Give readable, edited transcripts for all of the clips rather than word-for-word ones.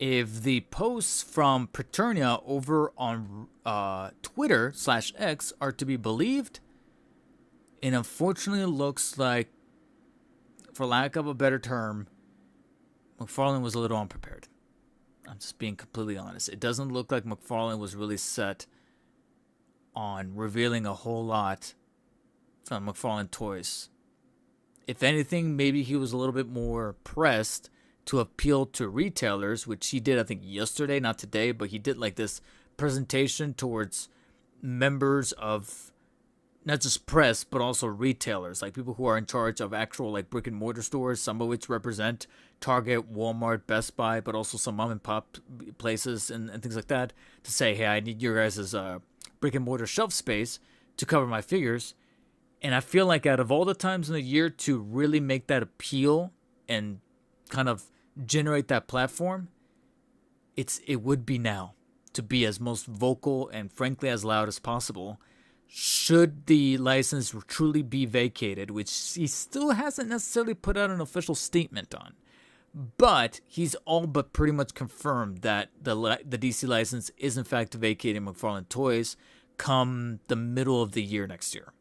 if the posts from Preternia over on Twitter/X are to be believed, it unfortunately looks like, for lack of a better term, McFarlane was a little unprepared. I'm just being completely honest. It doesn't look like McFarlane was really set on revealing a whole lot from McFarlane Toys. If anything, maybe he was a little bit more pressed to appeal to retailers, which he did, I think, yesterday, not today, but he did like this presentation towards members of not just press, but also retailers, like people who are in charge of actual like brick and mortar stores, some of which represent Target, Walmart, Best Buy, but also some mom and pop places and things like that, to say, hey, I need your guys' brick and mortar shelf space to cover my figures. And I feel like out of all the times in the year to really make that appeal and kind of generate that platform, it would be now to be as most vocal and frankly as loud as possible. Should the license truly be vacated, which he still hasn't necessarily put out an official statement on, but he's all but pretty much confirmed that the DC license is in fact vacating McFarlane Toys come the middle of the year next year.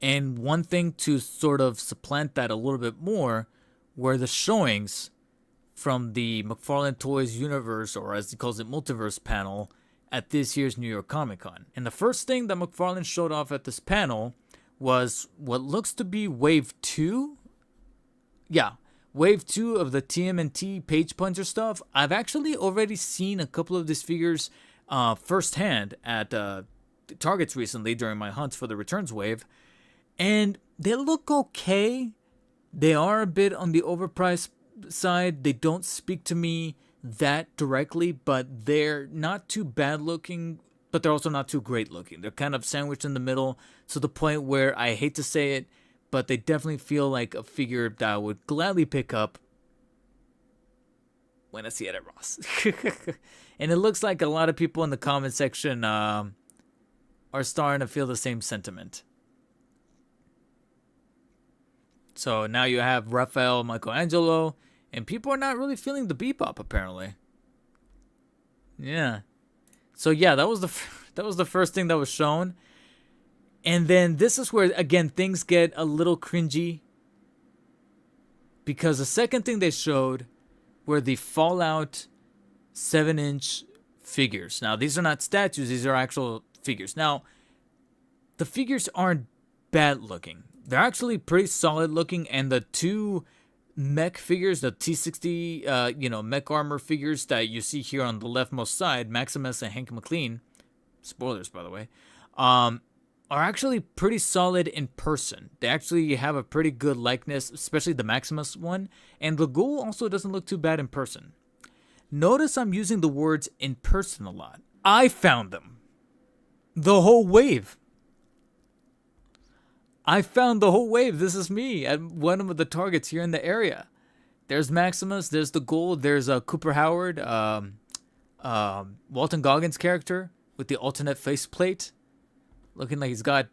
And one thing to sort of supplant that a little bit more were the showings from the McFarlane Toys universe, or as he calls it, multiverse panel at this year's New York Comic Con. And the first thing that McFarlane showed off at this panel was what looks to be Wave 2. Yeah, Wave 2 of the TMNT Page Puncher stuff. I've actually already seen a couple of these figures firsthand at Targets recently during my hunts for the Returns Wave. And they look okay. They are a bit on the overpriced side. They don't speak to me that directly, but they're not too bad looking, but they're also not too great looking. They're kind of sandwiched in the middle to the point where I hate to say it, but they definitely feel like a figure that I would gladly pick up when I see it at Ross. And it looks like a lot of people in the comment section are starting to feel the same sentiment. So now you have Raphael, Michelangelo, and people are not really feeling the Bebop apparently. Yeah. So yeah, that was the first thing that was shown. And then this is where again things get a little cringy, because the second thing they showed were the Fallout 7-inch figures. Now these are not statues, these are actual figures. Now the figures aren't bad looking. They're actually pretty solid looking, and the two mech figures, the T60, mech armor figures that you see here on the leftmost side, Maximus and Hank McLean, spoilers by the way, are actually pretty solid in person. They actually have a pretty good likeness, especially the Maximus one, and the Ghoul also doesn't look too bad in person. Notice I'm using the words in person a lot. I found them. The whole wave. I found the whole wave. This is me at one of the Targets here in the area. There's Maximus. There's the Ghoul. There's Cooper Howard, Walton Goggins' character with the alternate faceplate, looking like he's got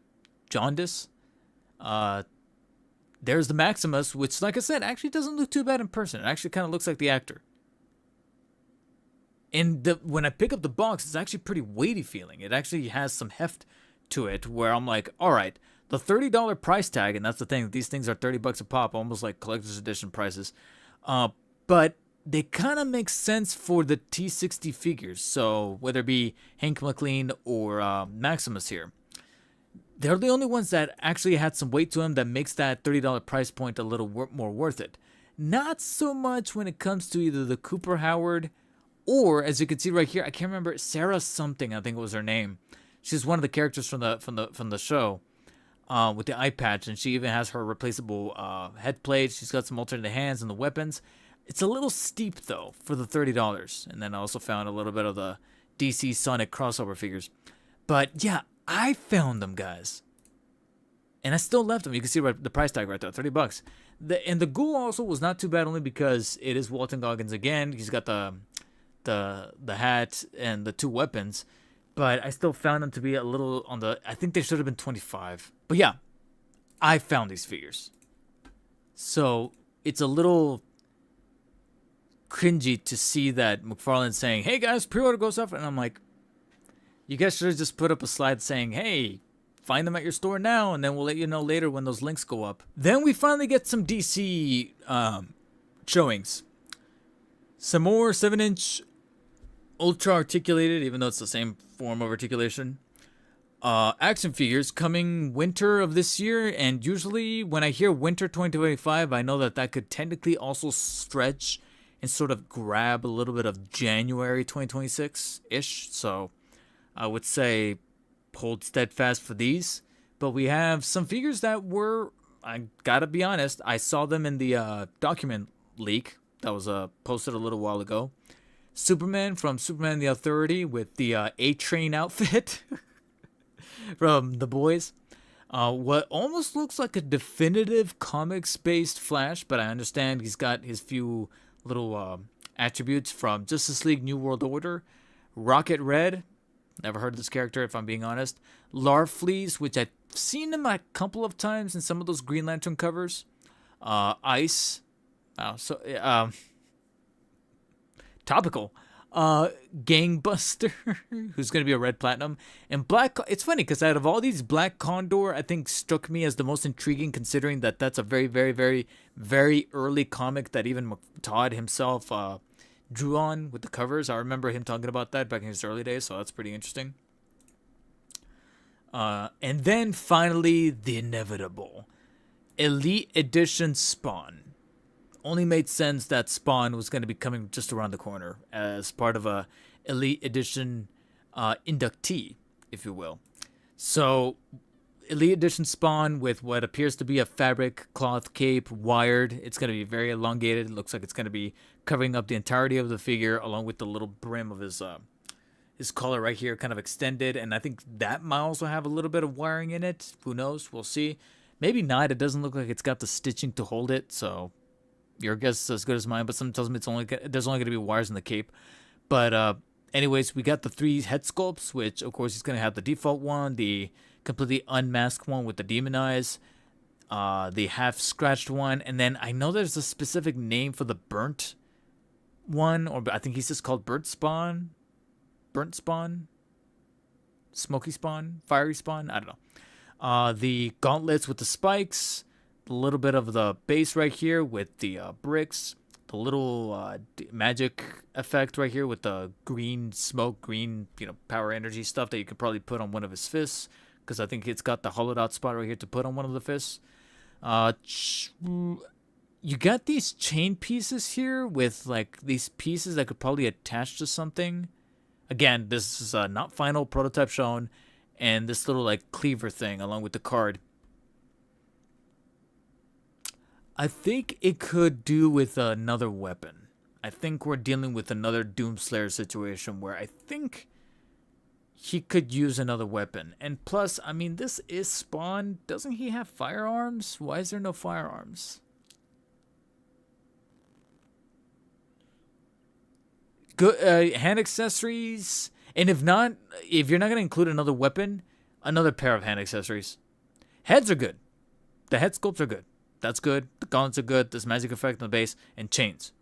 jaundice. There's the Maximus, which, like I said, actually doesn't look too bad in person. It actually kind of looks like the actor. And when I pick up the box, it's actually pretty weighty feeling. It actually has some heft to it, where I'm like, all right. The $30 price tag, and that's the thing, these things are $30 a pop, almost like collector's edition prices. But they kind of make sense for the T60 figures. So whether it be Hank McLean or Maximus here, they're the only ones that actually had some weight to them that makes that $30 price point a little more worth it. Not so much when it comes to either the Cooper Howard or, as you can see right here, I can't remember, Sarah something, I think was her name. She's one of the characters from the show. With the eye patch, and she even has her replaceable head plate. She's got some alternate hands and the weapons. It's a little steep though for the $30. And then I also found a little bit of the DC Sonic crossover figures. But yeah, I found them, guys, and I still left them. You can see the price tag right there, $30. And the Ghoul also was not too bad, only because it is Walton Goggins again. He's got the hat and the two weapons. But I still found them to be a little on the... I think they should have been $25. But yeah, I found these figures. So it's a little cringy to see that McFarlane saying, "Hey guys, pre-order goes up," and I'm like, you guys should have just put up a slide saying, "Hey, find them at your store now, and then we'll let you know later when those links go up." Then we finally get some DC showings. Some more 7-inch ultra articulated, even though it's the same form of articulation, action figures coming winter of this year. And usually when I hear winter 2025, I know that could technically also stretch and sort of grab a little bit of January 2026-ish. So I would say hold steadfast for these. But we have some figures that were, I gotta be honest, I saw them in the document leak that was posted a little while ago. Superman from Superman the Authority with the A-Train outfit from The Boys. What almost looks like a definitive comics-based Flash, but I understand he's got his few little attributes from Justice League New World Order. Rocket Red, never heard of this character if I'm being honest. Larfleeze, which I've seen him a couple of times in some of those Green Lantern covers. Ice. Topical. Gangbuster, who's going to be a Red Platinum. And Black, it's funny because out of all these, Black Condor, I think, struck me as the most intriguing, considering that that's a very, very, very, very early comic that even Todd himself drew on with the covers. I remember him talking about that back in his early days, so that's pretty interesting. And then finally, the inevitable Elite Edition Spawn. Only made sense that Spawn was going to be coming just around the corner as part of a Elite Edition inductee, if you will. So, Elite Edition Spawn with what appears to be a fabric cloth cape, wired. It's going to be very elongated. It looks like it's going to be covering up the entirety of the figure, along with the little brim of his collar right here, kind of extended. And I think that might also have a little bit of wiring in it. Who knows? We'll see. Maybe not. It doesn't look like it's got the stitching to hold it, so your guess is as good as mine, but something tells me there's only going to be wires in the cape. But anyways, we got the 3 head sculpts, which of course he's going to have the default one, the completely unmasked one with the demon eyes, the half scratched one, and then I know there's a specific name for the burnt one, or I think he's just called burnt spawn, smoky spawn, fiery spawn, I don't know. The gauntlets with the spikes, a little bit of the base right here with the bricks, the little magic effect right here with the green smoke, green, power energy stuff that you could probably put on one of his fists, because I think it's got the hollowed out spot right here to put on one of the fists. You got these chain pieces here with like these pieces that could probably attach to something. Again, this is not final, prototype shown, and this little like cleaver thing along with the card. I think it could do with another weapon. I think we're dealing with another Doomslayer situation where I think he could use another weapon. And plus, I mean, this is Spawn. Doesn't he have firearms? Why is there no firearms? Good hand accessories. And if you're not going to include another weapon, another pair of hand accessories. Heads are good. The head sculpts are good. That's good. The gauntlets are good. This magic effect on the base and chains.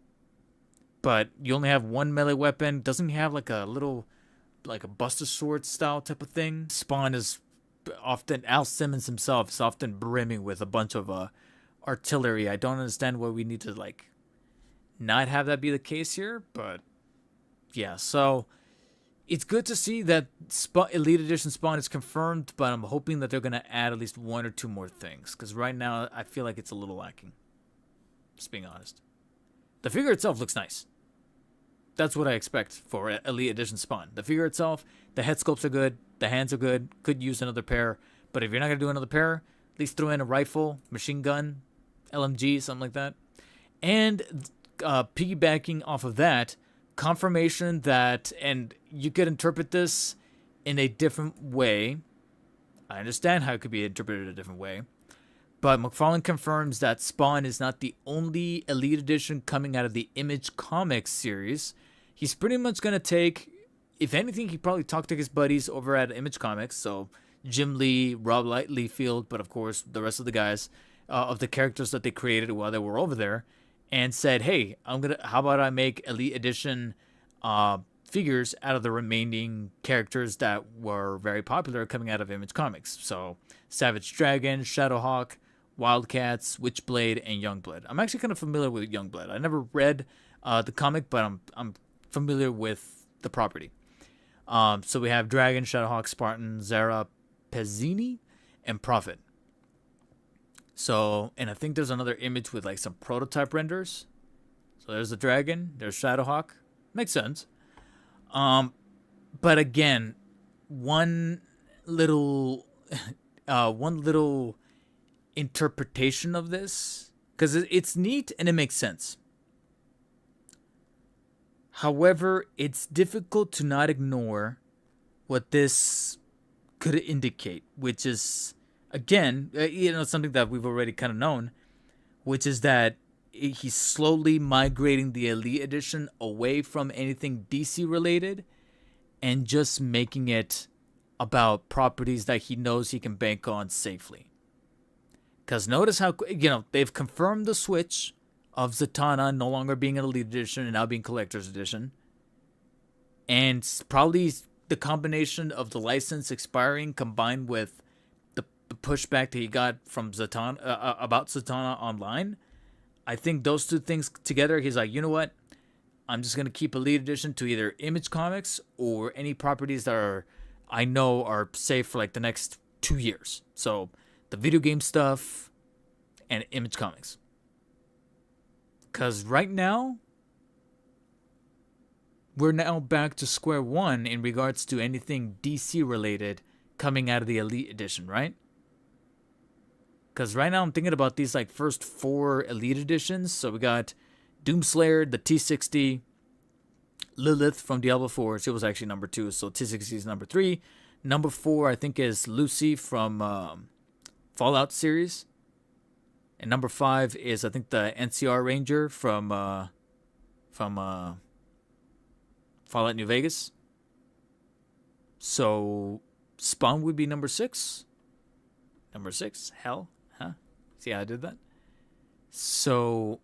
But you only have one melee weapon. Doesn't he have like a little, like a Buster Sword style type of thing? Spawn is often, Al Simmons himself is often brimming with a bunch of artillery. I don't understand why we need to like not have that be the case here, but yeah. So it's good to see that Elite Edition Spawn is confirmed, but I'm hoping that they're going to add at least 1 or 2 more things, because right now I feel like it's a little lacking, just being honest. The figure itself looks nice. That's what I expect for Elite Edition Spawn. The figure itself, the head sculpts are good, the hands are good, could use another pair, but if you're not going to do another pair, at least throw in a rifle, machine gun, LMG, something like that. And piggybacking off of that, confirmation that, and you could interpret this in a different way. I understand how it could be interpreted a different way, but McFarlane confirms that Spawn is not the only Elite Edition coming out of the Image Comics series. He's pretty much going to take, if anything, he probably talked to his buddies over at Image Comics, so Jim Lee, Rob Liefeld, but of course the rest of the guys, of the characters that they created while they were over there, and said, "Hey, how about I make Elite Edition figures out of the remaining characters that were very popular coming out of Image Comics. So Savage Dragon, Shadowhawk, Wildcats, Witchblade, and Youngblood. I'm actually kind of familiar with Youngblood. I never read the comic, but I'm familiar with the property. So we have Dragon, Shadowhawk, Spartan, Zara, Pezzini, and Prophet. So, and I think there's another image with like some prototype renders. So there's the Dragon, there's Shadowhawk. Makes sense. But again, one little interpretation of this, because it's neat and it makes sense. However, it's difficult to not ignore what this could indicate, which is, again, something that we've already kind of known, which is that he's slowly migrating the Elite Edition away from anything DC related and just making it about properties that he knows he can bank on safely. Because notice how, they've confirmed the switch of Zatanna no longer being an Elite Edition and now being Collector's Edition. And probably the combination of the license expiring combined with the pushback that he got from Zatanna about Zatanna online, I think those two things together, he's like, you know what? I'm just going to keep Elite Edition to either Image Comics or any properties that I know are safe for like the next 2 years. So the video game stuff and Image Comics. Because right now, we're now back to square one in regards to anything DC related coming out of the Elite Edition, right? Because right now I'm thinking about these like first 4 Elite Editions. So we got Doomslayer, the T60, Lilith from Diablo 4. She was actually number 2, so T60 is number 3. Number 4, I think, is Lucy from Fallout series. And number 5 is, I think, the NCR Ranger from Fallout New Vegas. So Spawn would be number 6. Number 6? Hell. Huh? See how I did that? So,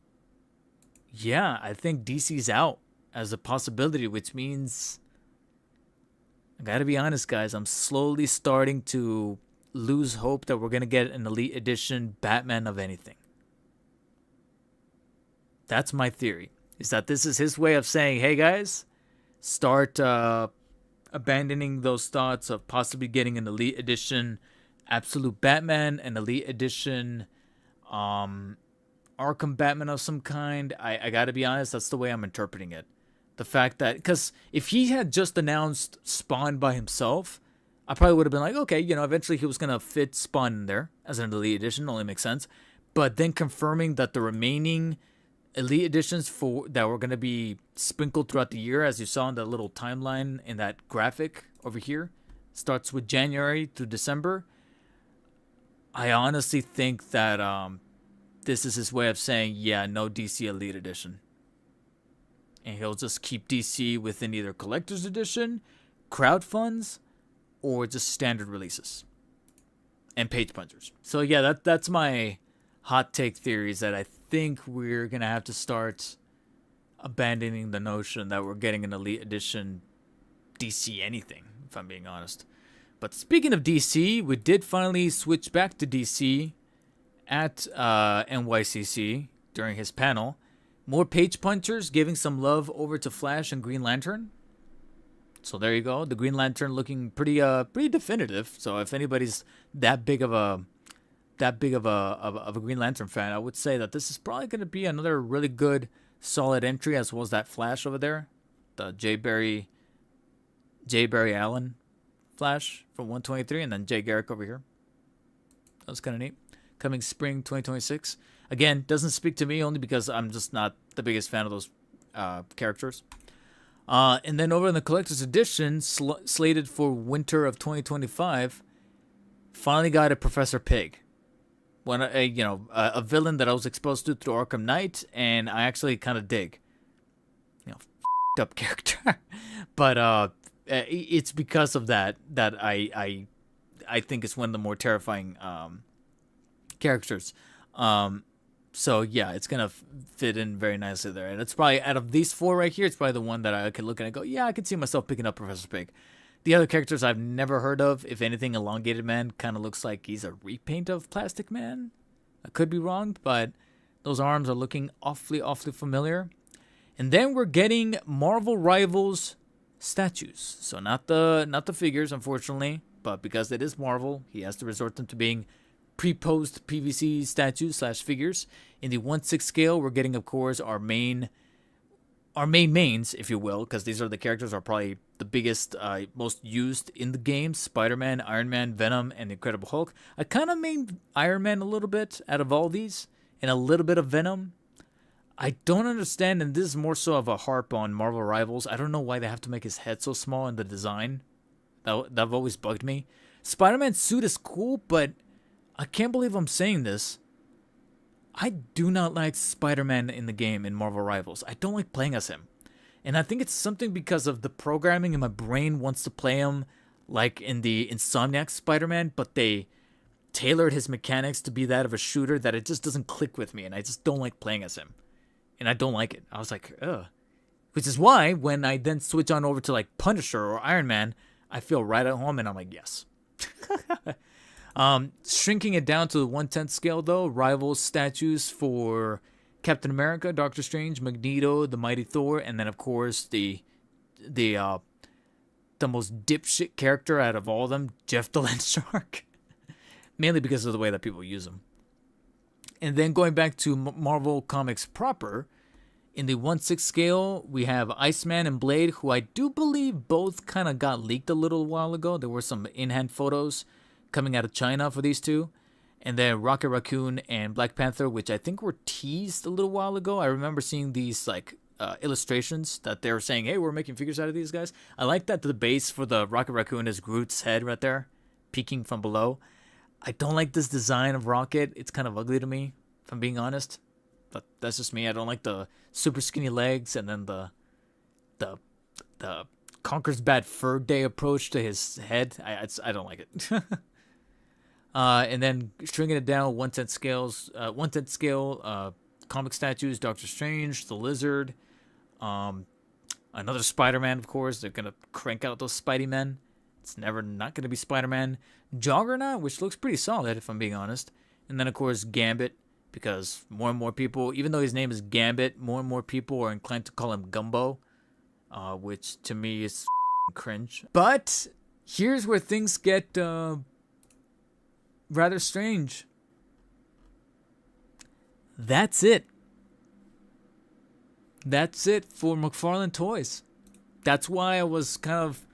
yeah, I think DC's out as a possibility, which means, I gotta be honest, guys, I'm slowly starting to lose hope that we're gonna get an Elite Edition Batman of anything. That's my theory, is that this is his way of saying, hey guys, start abandoning those thoughts of possibly getting an Elite Edition Absolute Batman, an Elite Edition Arkham Batman of some kind. I gotta be honest, that's the way I'm interpreting it. The fact that, because if he had just announced Spawn by himself, I probably would have been like, okay, eventually he was gonna fit Spawn in there as an Elite Edition, only makes sense. But then confirming that the remaining Elite Editions that were gonna be sprinkled throughout the year, as you saw in the little timeline in that graphic over here, starts with January through December. I honestly think that this is his way of saying, yeah, no DC Elite Edition. And he'll just keep DC within either Collector's Edition, crowdfunds, or just standard releases. And page punchers. So yeah, that's my hot take theory, is that I think we're going to have to start abandoning the notion that we're getting an Elite Edition DC anything, if I'm being honest. But speaking of DC, we did finally switch back to DC at NYCC during his panel. More page punchers, giving some love over to Flash and Green Lantern. So there you go. The Green Lantern looking pretty definitive. So if anybody's that big of a Green Lantern fan, I would say that this is probably going to be another really good, solid entry, as well as that Flash over there, the J. Barry Allen Flash from 123, and then Jay Garrick over here. That was kind of neat. Coming spring 2026. Again, doesn't speak to me, only because I'm just not the biggest fan of those characters. And then over in the Collector's Edition, slated for winter of 2025, finally got a Professor Pig. A villain that I was exposed to through Arkham Knight, and I actually kind of dig. F***ed up character. But it's because of that I think it's one of the more terrifying characters. So yeah, it's gonna fit in very nicely there, and it's probably out of these four right here, it's probably the one that I could look at and go, yeah, I could see myself picking up Professor Pig. The other characters I've never heard of. If anything, Elongated Man kind of looks like he's a repaint of Plastic Man. I could be wrong, but those arms are looking awfully familiar. And then we're getting Marvel Rivals statues. So not the figures, unfortunately, but because it is Marvel, he has to resort them to being pre-posed PVC statues slash figures. In the 1/6 scale, we're getting, of course, our mains, if you will, because these are the characters are probably the biggest, most used in the game. Spider-Man, Iron Man, Venom, and the Incredible Hulk. I kind of made Iron Man a little bit out of all these, and a little bit of Venom. I don't understand, and this is more so of a harp on Marvel Rivals. I don't know why they have to make his head so small in the design. That always bugged me. Spider-Man's suit is cool, but I can't believe I'm saying this. I do not like Spider-Man in the game in Marvel Rivals. I don't like playing as him. And I think it's something because of the programming in my brain wants to play him like in the Insomniac Spider-Man, but they tailored his mechanics to be that of a shooter that it just doesn't click with me, and I just don't like playing as him. And I don't like it. I was like, ugh. Which is why when I then switch on over to like Punisher or Iron Man, I feel right at home, and I'm like, yes. Shrinking it down to the 1/10 scale, though, Rivals statues for Captain America, Doctor Strange, Magneto, the Mighty Thor, and then of course the most dipshit character out of all of them, Jeff the Land Shark. Mainly because of the way that people use him. And then going back to Marvel Comics proper, in the 1/6 scale, we have Iceman and Blade, who I do believe both kind of got leaked a little while ago. There were some in-hand photos coming out of China for these two. And then Rocket Raccoon and Black Panther, which I think were teased a little while ago. I remember seeing these like illustrations that they were saying, hey, we're making figures out of these guys. I like that the base for the Rocket Raccoon is Groot's head right there, peeking from below. I don't like this design of Rocket. It's kind of ugly to me, if I'm being honest. But that's just me. I don't like the super skinny legs and then the Conker's Bad Fur Day approach to his head. I don't like it. And then stringing it down, 1/10 scale, comic statues, Doctor Strange, the Lizard, another Spider-Man, of course. They're gonna crank out those Spidey men. It's never not gonna be Spider-Man. Juggernaut, which looks pretty solid, if I'm being honest. And then, of course, Gambit, because more and more people, even though his name is Gambit, more and more people are inclined to call him Gumbo, which to me is cringe. But here's where things get rather strange. That's it. That's it for McFarlane Toys. That's why I was kind of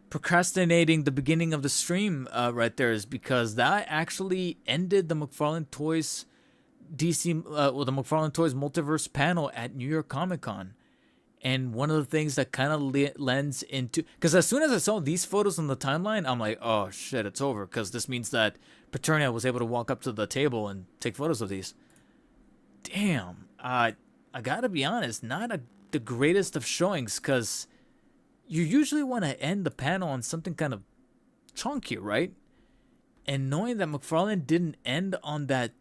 procrastinating the beginning of the stream right there, is because that actually ended the McFarlane Toys the McFarlane Toys Multiverse panel at New York Comic Con. And one of the things that kind of lends into, because as soon as I saw these photos on the timeline, I'm like, oh shit, it's over, because this means that Paternia was able to walk up to the table and take photos of these. Damn, I gotta be honest, not the greatest of showings, because you usually want to end the panel on something kind of chunky, right? And knowing that McFarlane didn't end on that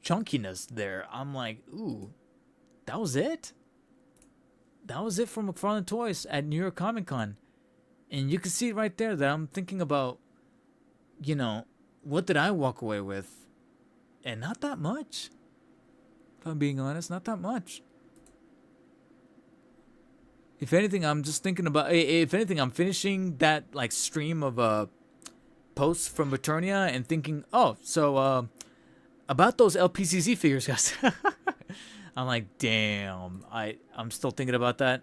chunkiness there, I'm like, ooh, that was it? That was it for McFarlane Toys at New York Comic Con. And you can see right there that I'm thinking about, you know, what did I walk away with? And not that much. If I'm being honest, not that much. If anything, I'm just thinking about, if anything, I'm finishing that like stream of posts from Eternia and thinking, oh, so about those LPCZ figures, guys. I'm like, damn, I'm still thinking about that.